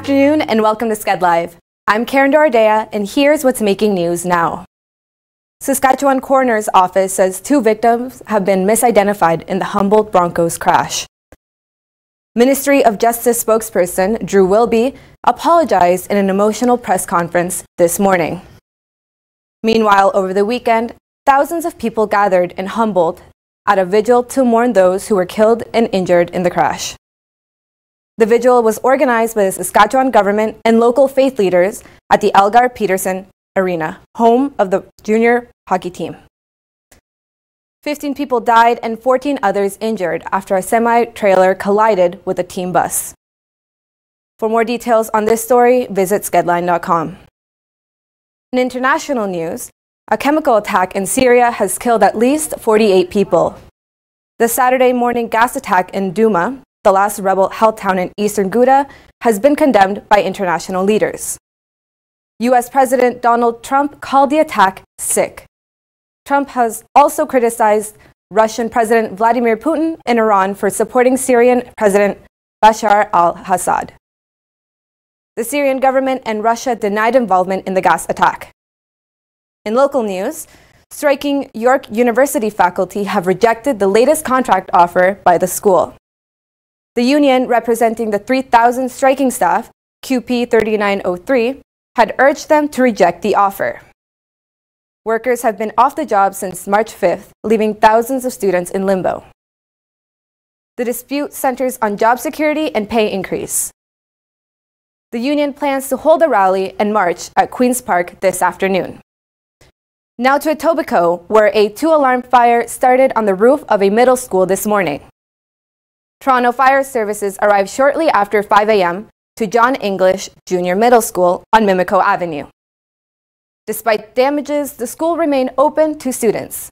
afternoon and welcome to Sked Live. I'm Karen Doradea and here's what's making news now. Saskatchewan Coroner's Office says 2 victims have been misidentified in the Humboldt Broncos crash. Ministry of Justice spokesperson Drew Wilby apologized in an emotional press conference this morning. Meanwhile, over the weekend, thousands of people gathered in Humboldt at a vigil to mourn those who were killed and injured in the crash. The vigil was organized by the Saskatchewan government and local faith leaders at the Elgar Peterson Arena, home of the junior hockey team. 15 people died and 14 others injured after a semi-trailer collided with a team bus. For more details on this story, visit skedline.com. In international news, a chemical attack in Syria has killed at least 48 people. The Saturday morning gas attack in Douma, the last rebel-held town in eastern Ghouta, has been condemned by international leaders. U.S. President Donald Trump called the attack sick. Trump has also criticized Russian President Vladimir Putin and Iran for supporting Syrian President Bashar al-Assad. The Syrian government and Russia denied involvement in the gas attack. In local news, striking York University faculty have rejected the latest contract offer by the school. The union representing the 3,000 striking staff, QP 3903, had urged them to reject the offer. Workers have been off the job since March 5th, leaving thousands of students in limbo. The dispute centers on job security and pay increase. The union plans to hold a rally and march at Queen's Park this afternoon. Now to Etobicoke, where a 2-alarm fire started on the roof of a middle school this morning. Toronto Fire Services arrived shortly after 5 a.m. to John English Junior Middle School on Mimico Avenue. Despite damages, the school remained open to students.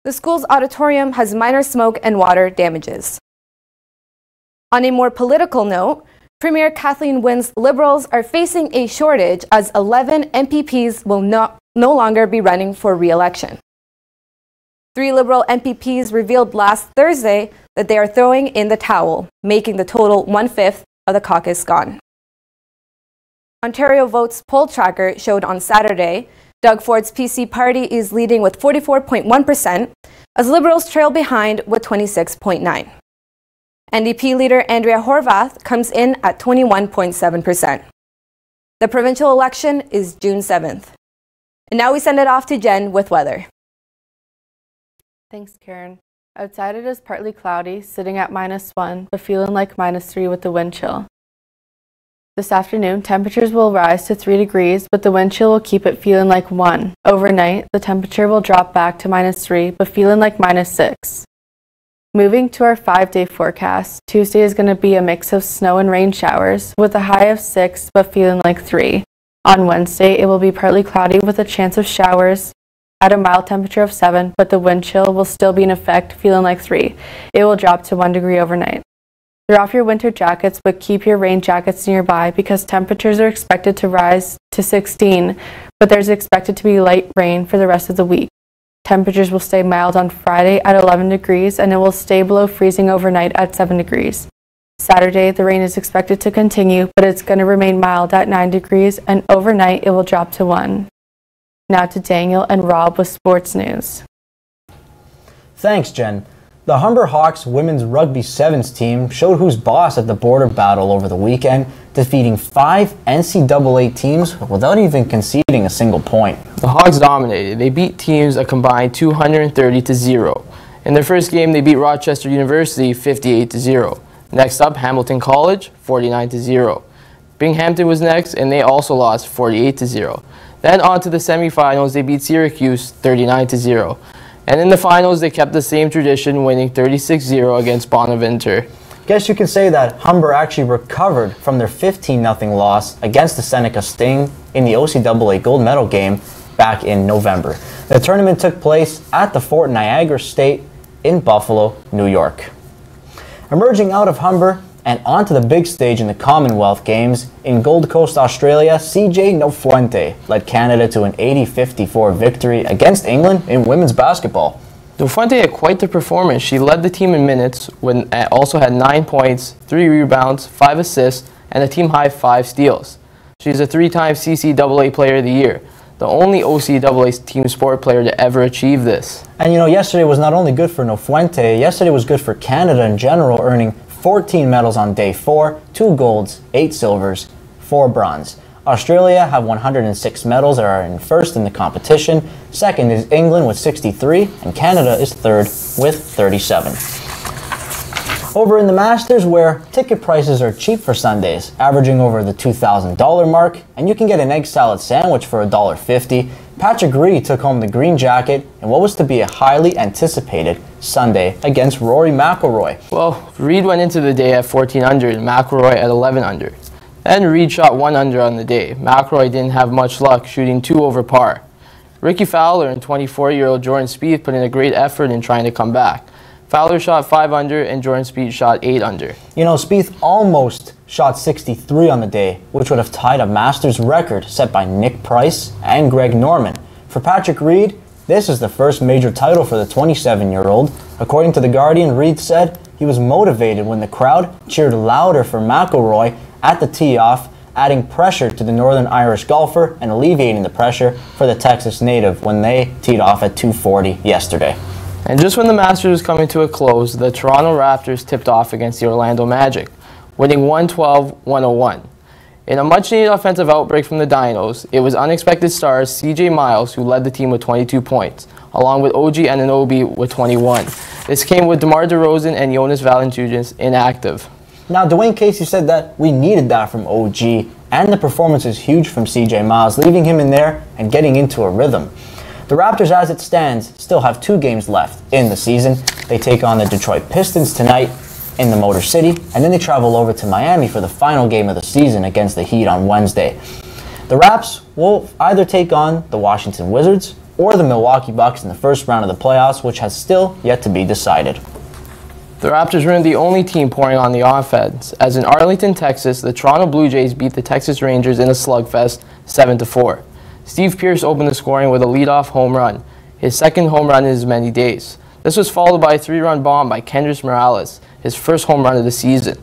The school's auditorium has minor smoke and water damages. On a more political note, Premier Kathleen Wynne's Liberals are facing a shortage as 11 MPPs will no longer be running for re-election. 3 Liberal MPPs revealed last Thursday that they are throwing in the towel, making the total 1/5 of the caucus gone. Ontario Votes poll tracker showed on Saturday Doug Ford's PC party is leading with 44.1%, as Liberals trail behind with 26.9%. NDP leader Andrea Horwath comes in at 21.7%. The provincial election is June 7th. And now we send it off to Jen with weather. Thanks, Karen. Outside it is partly cloudy, sitting at -1, but feeling like -3 with the wind chill. This afternoon, temperatures will rise to 3 degrees, but the wind chill will keep it feeling like 1. Overnight, the temperature will drop back to -3, but feeling like -6. Moving to our 5-day forecast, Tuesday is going to be a mix of snow and rain showers, with a high of 6, but feeling like 3. On Wednesday, it will be partly cloudy with a chance of showers at a mild temperature of 7, but the wind chill will still be in effect, feeling like 3. It will drop to 1 degree overnight. Throw off your winter jackets, but keep your rain jackets nearby because temperatures are expected to rise to 16, but there's expected to be light rain for the rest of the week. Temperatures will stay mild on Friday at 11 degrees, and it will stay below freezing overnight at 7 degrees. Saturday, the rain is expected to continue, but it's going to remain mild at 9 degrees, and overnight it will drop to 1. Now to Daniel and Rob with sports news. Thanks, Jen. The Humber Hawks women's rugby sevens team showed who's boss at the border battle over the weekend, defeating 5 NCAA teams without even conceding a single point. The Hawks dominated. They beat teams a combined 230-0. In their first game, they beat Rochester University 58-0. Next up, Hamilton College 49-0. Binghamton was next, and they also lost 48-0. Then on to the semifinals, they beat Syracuse 39-0. And in the finals, they kept the same tradition, winning 36-0 against Bonaventure. Guess you can say that Humber actually recovered from their 15-0 loss against the Seneca Sting in the OCAA gold medal game back in November. The tournament took place at the Fort Niagara State in Buffalo, New York. Emerging out of Humber and onto the big stage in the Commonwealth Games in Gold Coast, Australia, CJ Nofuente led Canada to an 80-54 victory against England in women's basketball. Nofuente had quite the performance. She led the team in minutes, when also had 9 points, 3 rebounds, 5 assists, and a team-high 5 steals. She's a 3-time CCAA Player of the Year, the only OCAA team sport player to ever achieve this. And yesterday was not only good for Nofuente, yesterday was good for Canada in general, earning 14 medals on day 4, 2 golds, 8 silvers, 4 bronze. Australia have 106 medals and are in first in the competition. Second is England with 63, and Canada is third with 37. Over in the Masters, where ticket prices are cheap for Sundays, averaging over the $2,000 mark, and you can get an egg salad sandwich for $1.50, Patrick Reed took home the green jacket in what was to be a highly anticipated Sunday against Rory McIlroy. Well, Reed went into the day at 14 under and McIlroy at 11 under. Then Reed shot 1 under on the day. McIlroy didn't have much luck, shooting 2 over par. Ricky Fowler and 24-year-old Jordan Spieth put in a great effort in trying to come back. Fowler shot 5 under and Jordan Spieth shot 8 under. Spieth almost shot 63 on the day, which would have tied a Masters record set by Nick Price and Greg Norman. For Patrick Reed, this is the first major title for the 27-year-old. According to The Guardian, Reed said he was motivated when the crowd cheered louder for McIlroy at the tee-off, adding pressure to the Northern Irish golfer and alleviating the pressure for the Texas native when they teed off at 2:40 yesterday. And just when the Masters was coming to a close, the Toronto Raptors tipped off against the Orlando Magic, winning 112-101. In a much-needed offensive outbreak from the Dinos, it was unexpected stars CJ Miles who led the team with 22 points, along with OG Anunoby with 21. This came with DeMar DeRozan and Jonas Valanciunas inactive. Now, Dwayne Casey said that we needed that from OG, and the performance is huge from CJ Miles, leaving him in there and getting into a rhythm. The Raptors, as it stands, still have 2 games left in the season. They take on the Detroit Pistons tonight in the Motor City, and then they travel over to Miami for the final game of the season against the Heat on Wednesday. The Raps will either take on the Washington Wizards or the Milwaukee Bucks in the first round of the playoffs, which has still yet to be decided. The Raptors were the only team pouring on the offense, as in Arlington, Texas, the Toronto Blue Jays beat the Texas Rangers in a slugfest 7-4. Steve Pearce opened the scoring with a leadoff home run, his second home run in as many days. This was followed by a 3-run bomb by Kendrys Morales, his first home run of the season.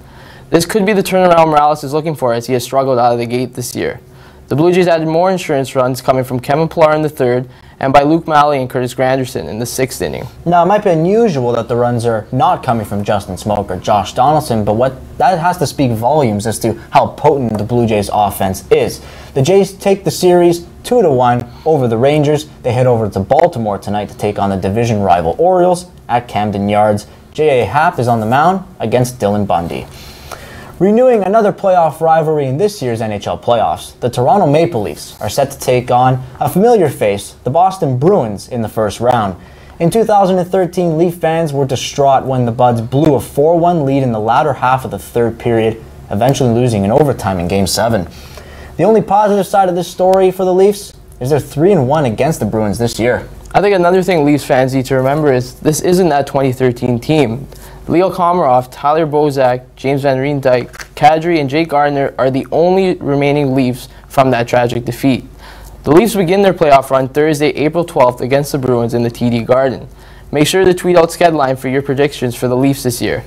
This could be the turnaround Morales is looking for, as he has struggled out of the gate this year. The Blue Jays added more insurance runs coming from Kevin Pillar in the 3rd and by Luke Malley and Curtis Granderson in the 6th inning. Now, it might be unusual that the runs are not coming from Justin Smoke or Josh Donaldson, but that has to speak volumes as to how potent the Blue Jays offense is. The Jays take the series 2-1 over the Rangers. They head over to Baltimore tonight to take on the division rival Orioles at Camden Yards. J.A. Happ is on the mound against Dylan Bundy. Renewing another playoff rivalry in this year's NHL playoffs, the Toronto Maple Leafs are set to take on a familiar face, the Boston Bruins, in the first round. In 2013, Leaf fans were distraught when the Buds blew a 4-1 lead in the latter half of the 3rd period, eventually losing in overtime in Game 7. The only positive side of this story for the Leafs is they're 3-1 against the Bruins this year. I think another thing Leafs fans need to remember is this isn't that 2013 team. Leo Komarov, Tyler Bozak, James Van Riemsdyk, Kadri, and Jake Gardiner are the only remaining Leafs from that tragic defeat. The Leafs begin their playoff run Thursday, April 12th against the Bruins in the TD Garden. Make sure to tweet out Skedline for your predictions for the Leafs this year.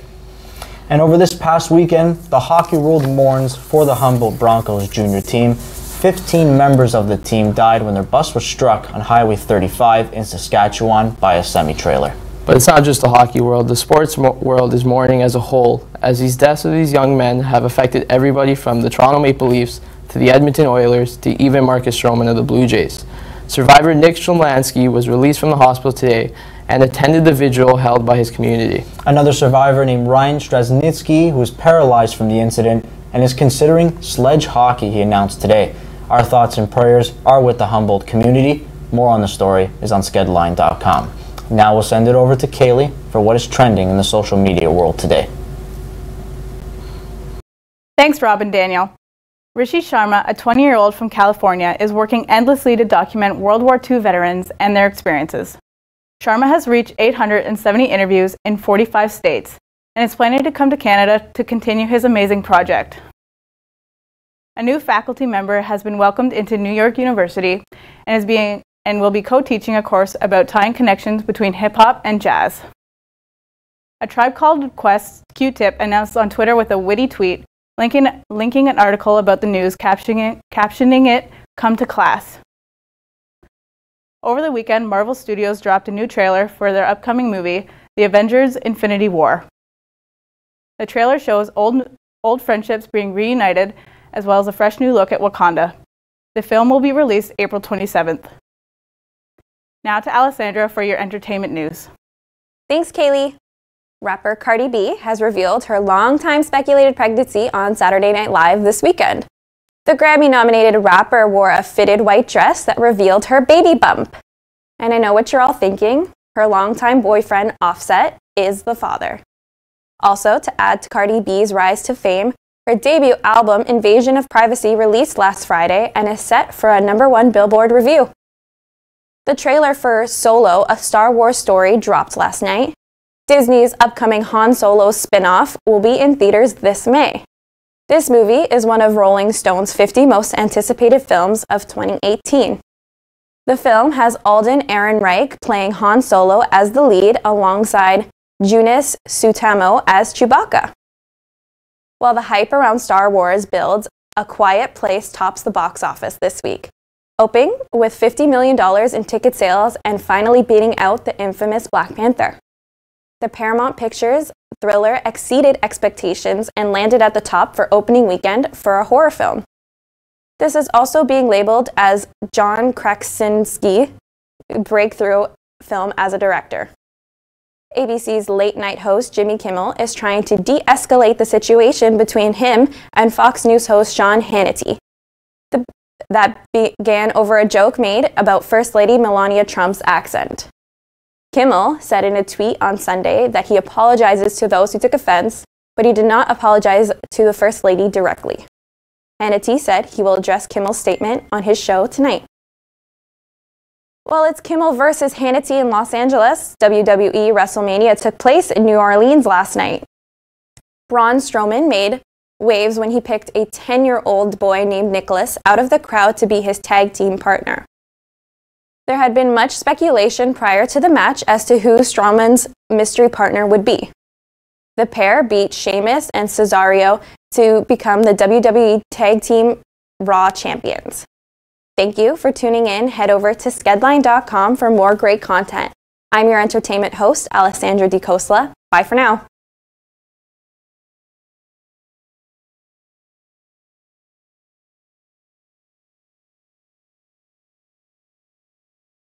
And over this past weekend, the hockey world mourns for the Humboldt Broncos junior team. 15 members of the team died when their bus was struck on Highway 35 in Saskatchewan by a semi-trailer. But it's not just the hockey world. The sports world is mourning as a whole, as these deaths of these young men have affected everybody from the Toronto Maple Leafs to the Edmonton Oilers to even Marcus Stroman of the Blue Jays. Survivor Nick Stromlansky was released from the hospital today and attended the vigil held by his community. Another survivor named Ryan Straznitsky, who was paralyzed from the incident and is considering sledge hockey, he announced today. Our thoughts and prayers are with the Humboldt community. More on the story is on skedline.com. Now we'll send it over to Kaylee for what is trending in the social media world today. Thanks, Rob and Daniel. Rishi Sharma, a 20-year-old from California, is working endlessly to document World War II veterans and their experiences. Sharma has reached 870 interviews in 45 states and is planning to come to Canada to continue his amazing project. A new faculty member has been welcomed into New York University and will be co-teaching a course about tying connections between hip-hop and jazz. A Tribe Called Quest Q-Tip announced on Twitter with a witty tweet, linking an article about the news, captioning it, "Come to Class." Over the weekend, Marvel Studios dropped a new trailer for their upcoming movie, The Avengers: Infinity War. The trailer shows old friendships being reunited, as well as a fresh new look at Wakanda. The film will be released April 27th. Now to Alessandra for your entertainment news. Thanks, Kaylee. Rapper Cardi B has revealed her long-time speculated pregnancy on Saturday Night Live this weekend. The Grammy-nominated rapper wore a fitted white dress that revealed her baby bump. And I know what you're all thinking. Her longtime boyfriend, Offset, is the father. Also, to add to Cardi B's rise to fame, her debut album, Invasion of Privacy, released last Friday and is set for a #1 Billboard review. The trailer for Solo, a Star Wars story, dropped last night. Disney's upcoming Han Solo spin-off will be in theaters this May. This movie is one of Rolling Stone's 50 most anticipated films of 2018. The film has Alden Ehrenreich playing Han Solo as the lead alongside Joonas Suotamo as Chewbacca. While the hype around Star Wars builds, A Quiet Place tops the box office this week, opening with $50 million in ticket sales and finally beating out the infamous Black Panther. The Paramount Pictures thriller exceeded expectations and landed at the top for opening weekend for a horror film. This is also being labeled as John Krasinski's breakthrough film as a director. ABC's late-night host Jimmy Kimmel is trying to de-escalate the situation between him and Fox News host Sean Hannity. That began over a joke made about First Lady Melania Trump's accent. Kimmel said in a tweet on Sunday that he apologizes to those who took offense, but he did not apologize to the First Lady directly. Hannity said he will address Kimmel's statement on his show tonight. Well, it's Kimmel versus Hannity in Los Angeles. WWE WrestleMania took place in New Orleans last night. Braun Strowman made waves when he picked a 10-year-old boy named Nicholas out of the crowd to be his tag team partner. There had been much speculation prior to the match as to who Strowman's mystery partner would be. The pair beat Sheamus and Cesaro to become the WWE Tag Team Raw Champions. Thank you for tuning in. Head over to skedline.com for more great content. I'm your entertainment host, Alessandra Di Cosla. Bye for now.